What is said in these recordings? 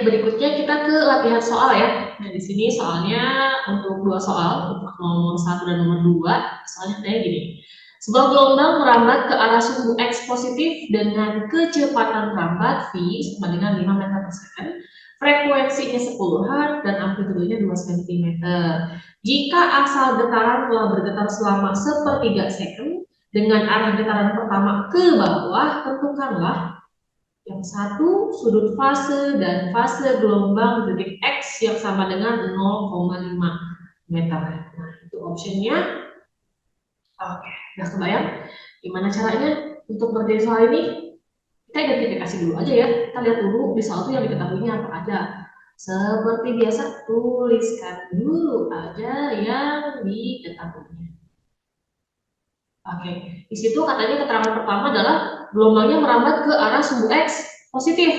berikutnya kita ke latihan soal ya. Nah, di sini soalnya untuk 2 soal, untuk nomor 1 dan nomor 2, soalnya kayak gini. Sebuah gelombang merambat ke arah sumbu X positif dengan kecepatan merambat V sama dengan 5 meter per second. Frekuensinya 10 Hz dan amplitudenya 2 cm. Jika asal getaran telah bergetar selama sepertiga second dengan arah getaran pertama ke bawah, tentukanlah yang satu sudut fase dan fase gelombang detik X yang sama dengan 0,5 meter. Nah, itu optionnya. Oke, udah kebayang gimana caranya untuk ngerjain soal ini? Kita identifikasi dulu aja ya. Kita lihat dulu di soal itu yang diketahuinya apa aja. Seperti biasa, tuliskan dulu aja yang diketahuinya. Oke, di situ katanya keterangan pertama adalah gelombangnya merambat ke arah sumbu X positif.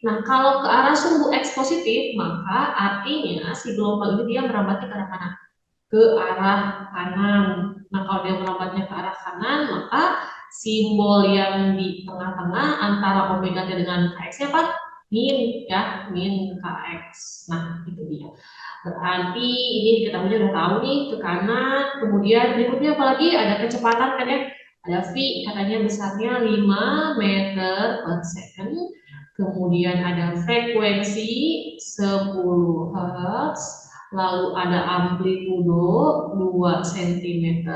Nah, kalau ke arah sumbu X positif, maka artinya si gelombang ini dia merambatnya ke arah mana? Ke arah kanan. Nah, kalau dia merambatnya ke arah kanan, maka simbol yang di tengah-tengah antara omega T dengan Kx-nya apa? Min, ya, min Kx. Nah, itu dia. Berarti ini diketahui udah tahu nih ke kanan, kemudian berikutnya apalagi ada kecepatan kan ya, ada V katanya besarnya 5 meter per second, kemudian ada frekuensi 10 Hz, lalu ada amplitudo 2 cm,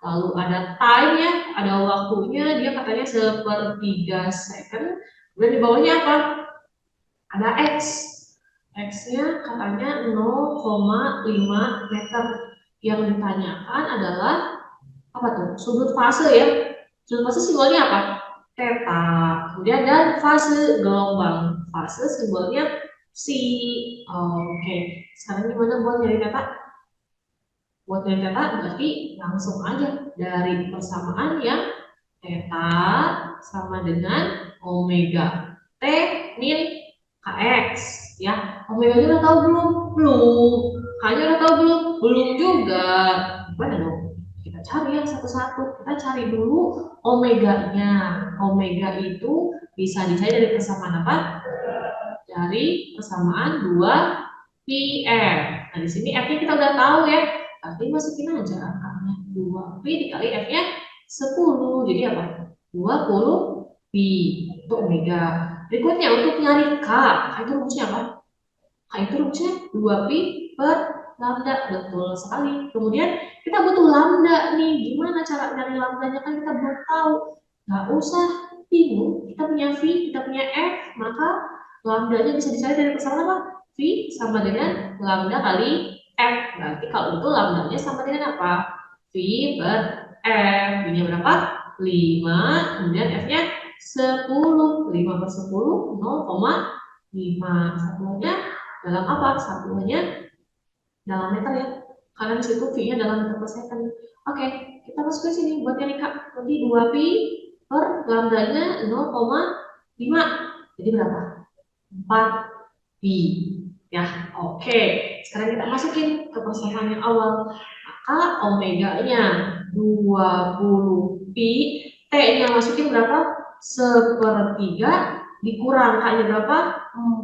lalu ada time ya, ada waktunya dia katanya sepertiga second, kemudian di bawahnya apa? Ada X. X-nya katanya 0,5 meter. Yang ditanyakan adalah apa tuh? Sudut fase ya. Sudut fase simbolnya apa? Theta. Kemudian dan fase gelombang. Fase simbolnya psi. Oke. Sekarang gimana buat nyari theta? Buat nyari theta berarti langsung aja dari persamaan yang theta sama dengan omega T min Kx ya. Omega nya udah tahu belum? Belum. K-nya udah tahu belum? Belum juga. Gimana dong? Kita cari ya satu-satu. Kita cari dulu omega-nya. Omega itu bisa dicari dari persamaan apa? Dari persamaan 2 pi-f. Nah, di sini F-nya kita udah tahu ya. Berarti masukin aja angkanya 2 pi dikali F-nya 10. Jadi apa? 20 pi. Itu omega. Berikutnya untuk nyari K. K itu rumusnya apa? K itu rumusnya 2 pi per lambda. Betul sekali. Kemudian kita butuh lambda nih. Gimana cara nyari lambdanya? Kan kita belum tahu. Nggak usah bingung. Kita punya V, kita punya F. Maka lambdanya bisa dicari dari persamaan apa? V sama dengan lambda kali F. Berarti kalau itu lambdanya sama dengan apa? V per F. Ini berapa? 5. Kemudian F-nya 10. 5 per 10, 0,5. Satuannya dalam apa? Satuannya dalam meter ya. Karena di situ V-nya dalam meter per second. Oke, kita masuk ke sini buat yang Kak. Nanti 2 pi per lambdanya 0,5. Jadi berapa? 4 pi. Ya, oke. Sekarang kita masukin ke persamaan yang awal. Maka omega-nya 20 pi, T-nya masukin berapa? Sepertiga dikurang K-nya berapa?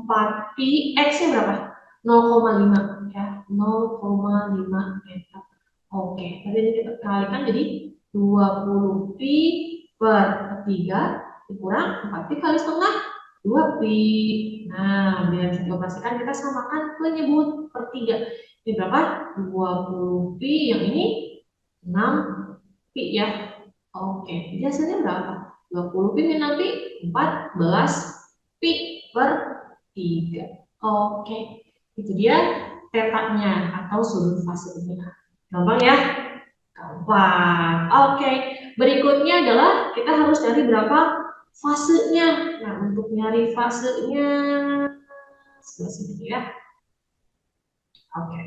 4 pi, X-nya berapa? 0,5 ya, 0,5 meter. Oke, tadi ini kita kalikan jadi 20 pi per 3 dikurang 4 pi kali setengah 2 pi. Nah, biar bisa dioperasikan kita samakan penyebut per 3. Ini berapa? 20 pi, yang ini 6 pi ya. Oke, jadi hasilnya berapa? 20 pi min 6 pi, 14 pi per 3. Oke, itu dia tetanya atau sudut fasenya. Gampang ya? Gampang. Oke, berikutnya adalah kita harus cari berapa fasenya. Nah, untuk nyari fasenya, sebelah sini ya. Oke,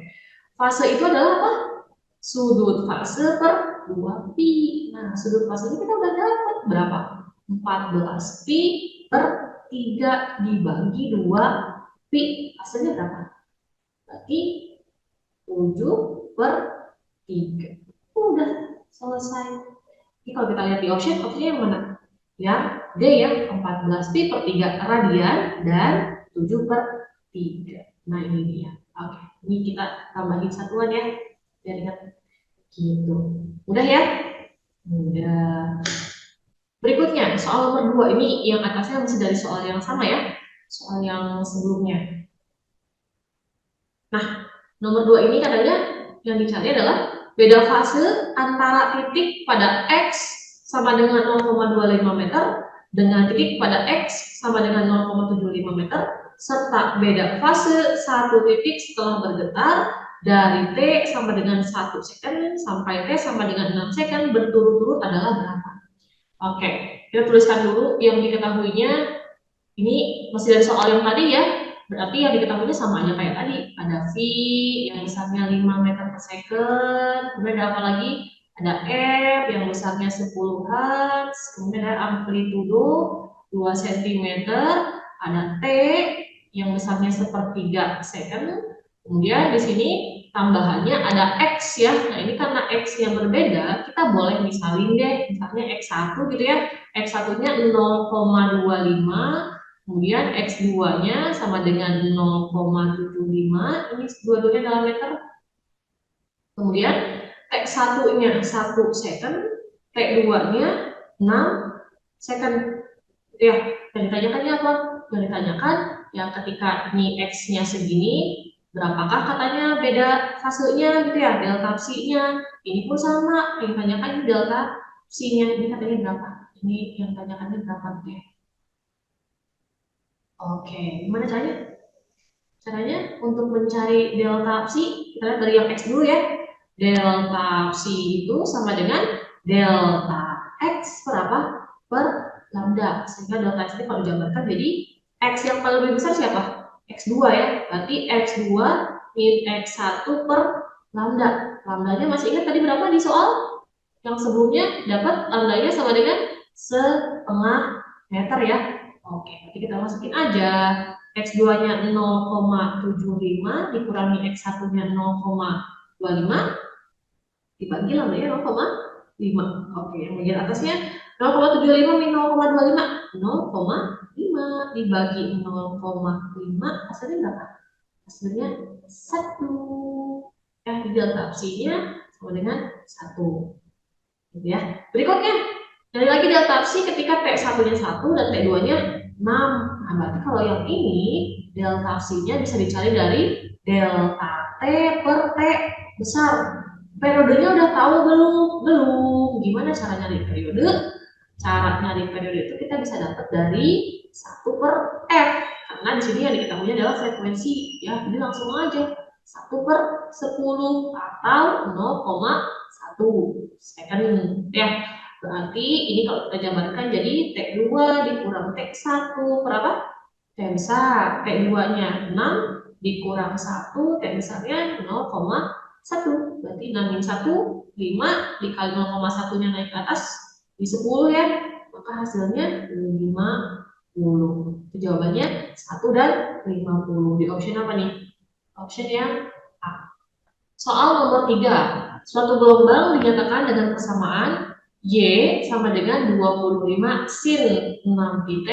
fase itu adalah apa? Sudut fase per 2 pi. Nah, sudut fase ini kita udah dapat berapa? 14 pi per 3 dibagi 2 pi. Hasilnya berapa? Berarti 7 per 3. Udah selesai. Jadi kalau kita lihat di optionnya yang mana? Yang D ya, 14 pi per 3 radian dan 7 per 3. Nah, ini dia. Oke, ini kita tambahin satuan ya, biar ingat. Gitu. Udah ya? Udah. Berikutnya, soal nomor 2 ini yang atasnya masih dari soal yang sama ya, soal yang sebelumnya. Nah, nomor 2 ini katanya yang dicari adalah beda fase antara titik pada X sama dengan 0,25 meter dengan titik pada X sama dengan 0,75 meter serta beda fase satu titik setelah bergetar dari T sama dengan 1 second sampai T sama dengan 6 second berturut-turut adalah berapa? Oke, kita tuliskan dulu yang diketahuinya. Ini masih dari soal yang tadi ya. Berarti yang diketahuinya sama aja kayak tadi. Ada V yang besarnya 5 meter per second. Kemudian ada apa lagi? Ada F yang besarnya 10 Hz. Kemudian ada amplitudo 2 cm. Ada T yang besarnya sepertiga second. Kemudian di sini tambahannya ada X ya. Nah ini karena X yang berbeda, kita boleh misalin deh. Misalnya X1 gitu ya. X1-nya 0,25. Kemudian X2-nya sama dengan 0,75, ini dua-duanya dalam meter. Kemudian X1-nya 1 second, T2-nya 6 second. Ya, yang ditanyakannya apa? Yang ditanyakan, ya ketika ini X-nya segini, berapakah katanya beda fasenya gitu ya, delta psi-nya. Ini pun sama, yang ditanyakan delta psi-nya, ini katanya berapa? Ini yang ditanyakannya berapa gitu ya. Oke, gimana caranya? Caranya untuk mencari delta psi, kita lihat dari yang X dulu ya. Delta psi itu sama dengan delta X per apa? Per lambda. Sehingga delta X ini kalau digambarkan jadi X yang paling lebih besar siapa? X2 ya. Berarti X2 min X1 per lambda. Lambdanya masih ingat tadi berapa di soal? Yang sebelumnya dapat lambdanya sama dengan setengah meter ya. Oke, nanti kita masukin aja. X2-nya 0,75 dikurangi X1-nya 0,25 dibagi lambdanya 0,5. Oke, yang bagian atasnya 0,75 min 0,25 0,5 dibagi 0,5 hasilnya berapa? Hasilnya 1. Di delta psi-nya sama dengan 1. Gitu ya. Berikutnya, cari lagi delta psi ketika T1-nya 1 dan T2-nya 6. Nah, berarti kalau yang ini delta psi-nya bisa dicari dari delta T per T besar. Periodenya udah tahu belum? Belum. Gimana cara nyari periode? Cara nyari periode itu kita bisa dapat dari 1 per F. Karena di sini yang diketahui adalah frekuensi. Ya, jadi langsung aja 1 per 10 atau 0,1 second. Ya, berarti ini kalau kita jabarkan jadi T2 dikurang T1 per apa? T besar. T2-nya 6 dikurang 1, T besarnya 0,1. Berarti 6 min 1, 5 dikali 0,1-nya naik ke atas di 10 ya. Maka hasilnya 50. Itu jawabannya 1 dan 50. Di option apa nih? Option yang A. Soal nomor 3. Suatu gelombang dinyatakan dengan persamaan Y sama dengan 25 sin 6 pi T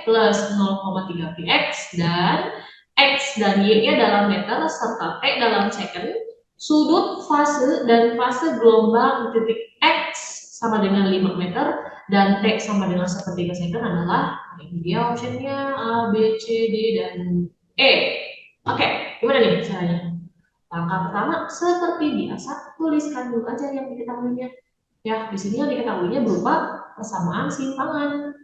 plus 0,3 pi X dan X dan Y-nya dalam meter serta T dalam second. Sudut fase dan fase gelombang titik X sama dengan 5 meter dan T sama dengan sepertiga second adalah, ini dia optionnya A, B, C, D, dan E. Oke, gimana nih caranya? Langkah pertama, seperti biasa, tuliskan dulu aja yang diketahuinya. Ya, di sini yang diketahuinya berupa persamaan simpangan.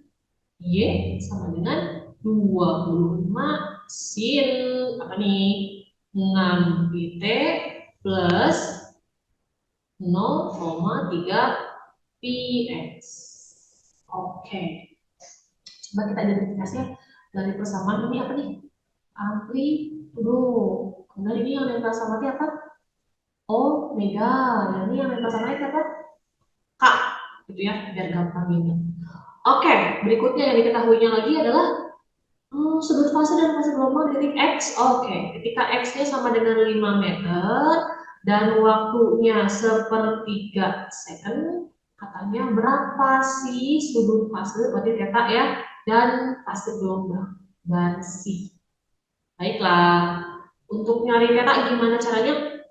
Y sama dengan 25 sin apa nih? 6 pi T plus 0,3 pi X. Oke. Coba kita identifikasi dari persamaan ini apa nih? Amplitudo. Kemudian ini yang nempel sama apa? Omega. Dan ini yang nempel sama apa? K. Gitu ya, biar gampang ini. Oke, berikutnya yang diketahuinya lagi adalah sudut fase dan fase gelombang di titik X. Oke, ketika X-nya sama dengan 5 meter dan waktunya sepertiga second, katanya berapa sih sudut fase, berarti theta ya, dan fase gelombang, berarti Baiklah, untuk nyari theta gimana caranya?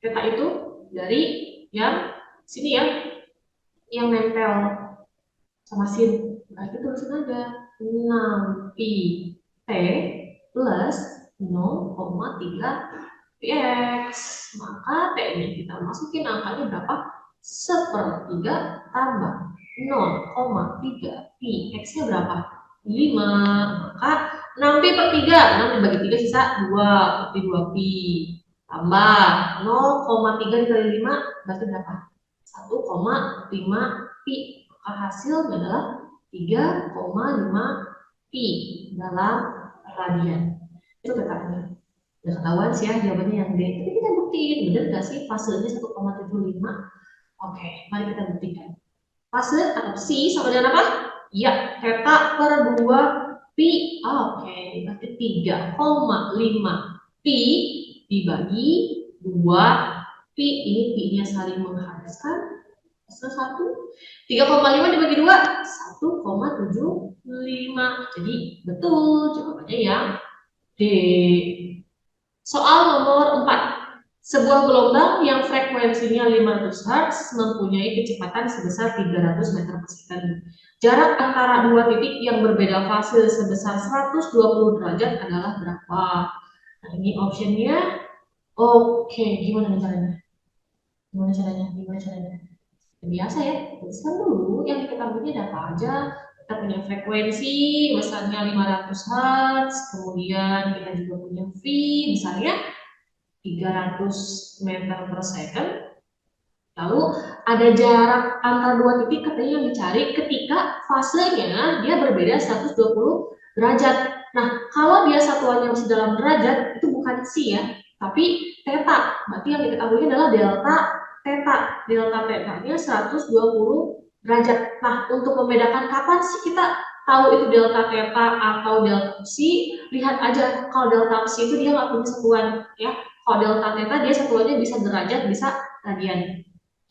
Theta itu dari yang sini ya, yang nempel sama sin. Berarti tulisin aja 6 pi t plus 0,3 px. Maka t-nya kita masukin angkanya berapa? 1/3 tambah 0,3 pi. X-nya berapa? 5. Maka 6 pi per 3. 6 dibagi 3 sisa 2. Berarti 2 pi. Tambah 0,3 dikali 5 berarti berapa? 1,5 pi. Maka hasilnya adalah 3,5 pi dalam radian. Itu katanya. Udah ketahuan sih ya jawabannya yang D. Tapi kita buktiin, bener gak sih fasenya 1,75? Oke, mari kita buktikan. Fase atau psi sama dengan apa? Ya, theta per 2 pi. Oke, berarti 3,5 pi dibagi 2 pi. Ini pi-nya saling menghabiskan. Fase 1. 3,5 dibagi 2, 1,75. Jadi betul jawabannya yang D. Soal nomor 4. Sebuah gelombang yang frekuensinya 500 Hz mempunyai kecepatan sebesar 300 meter per second. Jarak antara dua titik yang berbeda fase sebesar 120 derajat adalah berapa? Nah, ini optionnya. Oke, gimana caranya? Gimana caranya? Biasa ya, tuliskan dulu yang diketahui ada apa aja. Kita punya frekuensi, besarnya 500 Hz, kemudian kita juga punya V, besarnya 300 meter per second. Lalu ada jarak antar dua titik katanya yang dicari ketika fasenya dia berbeda 120 derajat. Nah, kalau dia satuannya masih dalam derajat, itu bukan psi ya, tapi theta. Berarti yang diketahui adalah delta theta. Delta theta-nya 120 derajat. Nah, untuk membedakan kapan sih kita tahu itu delta theta atau delta psi, lihat aja kalau delta psi itu dia nggak punya satuan ya. Kalau delta theta dia satuannya bisa derajat, bisa radian.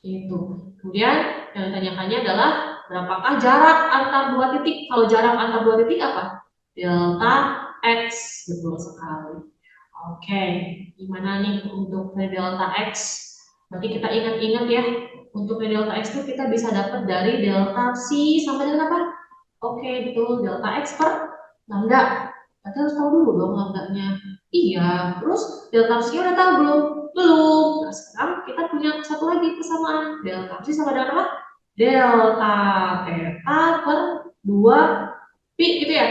Gitu. Kemudian yang ditanyakannya adalah berapakah jarak antar dua titik? Kalau jarak antar dua titik apa? Delta X. Betul sekali. Oke, gimana nih untuk delta X? Berarti kita ingat-ingat ya, untuk delta X itu kita bisa dapat dari delta psi sama dengan apa? Oke, betul, delta X per lambda. Kita harus tahu dulu dong lambdanya. Iya, terus delta psi udah tahu belum? Belum. Nah, sekarang kita punya satu lagi persamaan. Delta psi sama dengan apa? Delta theta per 2 pi gitu ya.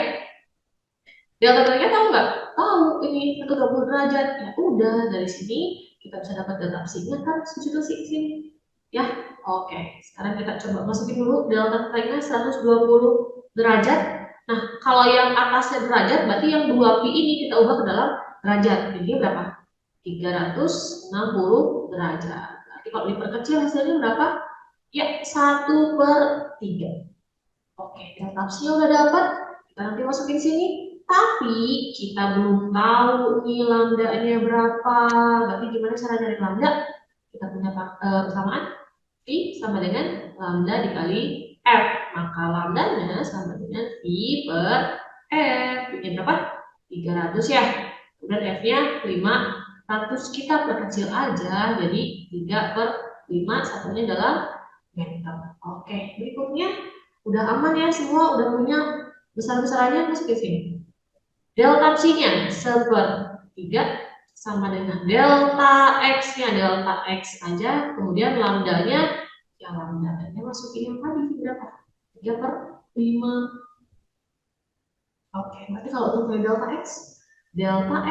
Delta theta tahu nggak? Tahu, ini 120 derajat. Ya udah, dari sini kita bisa dapat delta psi-nya kan 1 sini. Ya, oke. Sekarang kita coba masukin dulu delta theta-nya 120 derajat. Nah, kalau yang atasnya derajat, berarti yang 2 pi ini kita ubah ke dalam derajat. Jadi berapa? 360 derajat. Berarti kalau diperkecil hasilnya berapa? Ya, 1/3. Oke, delta psi udah dapat. Kita nanti masukin sini. Tapi kita belum tahu nih lambdanya berapa. Berarti gimana cara nyari lambda? Kita punya persamaan V sama dengan lambda dikali F. Maka lambdanya sama dengan V per F. V-nya berapa? 300 ya. Kemudian F-nya 500. Kita perkecil aja. Jadi 3/5 satunya dalam meter. Oke, berikutnya udah aman ya semua. Udah punya besar-besarannya masuk ke sini. Delta psi-nya 1/3 sama dengan delta X-nya, delta X aja, kemudian lambdanya, ya lambdanya masukin yang tadi berapa? 3/5. Oke, berarti kalau untuk delta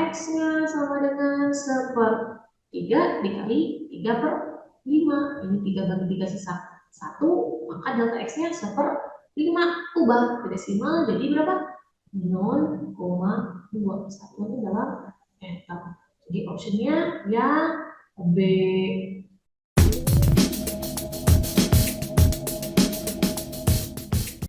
X-nya sama dengan 1/3 dikali 3/5. Ini 3/3 sisa 1, maka delta X-nya 1/5. Ubah ke desimal jadi berapa? 0,2. Satunya dalam meter. Jadi optionnya yang B.